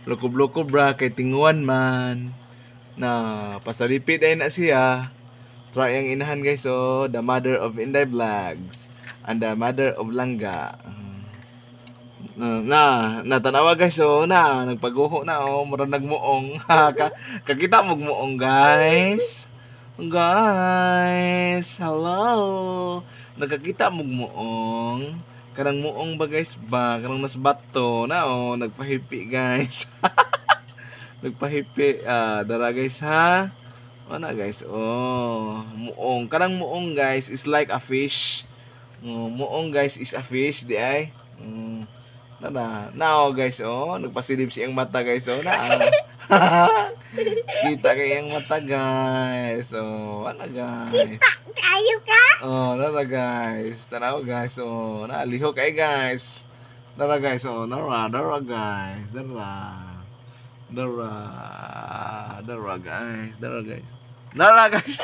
Lukob-lukob ra kay tinguan man. Na pasalipid ay na siya. Try ang inahan guys, so the mother of Inday Vlogs and the mother of Langga. Natanawa guys, so nagpaguho na mura nagmuong. Kakita mo muong guys. Guys, hello. Nagkakita mo muong. Kanang muong ba guys ba? Kanang mas bato na nagpahipi guys. Nagpahipi dara guys ha. Ano guys? Muong. Kanang muong guys is like a fish. Muong guys is a fish di ay. Guys, nagpasilip siyang mata guys, kita kayang mata guys, ano guys. Kayo ka? Guys, tanaw guys, liho kay guys. Dara guys, dara guys, dara guys, dara guys.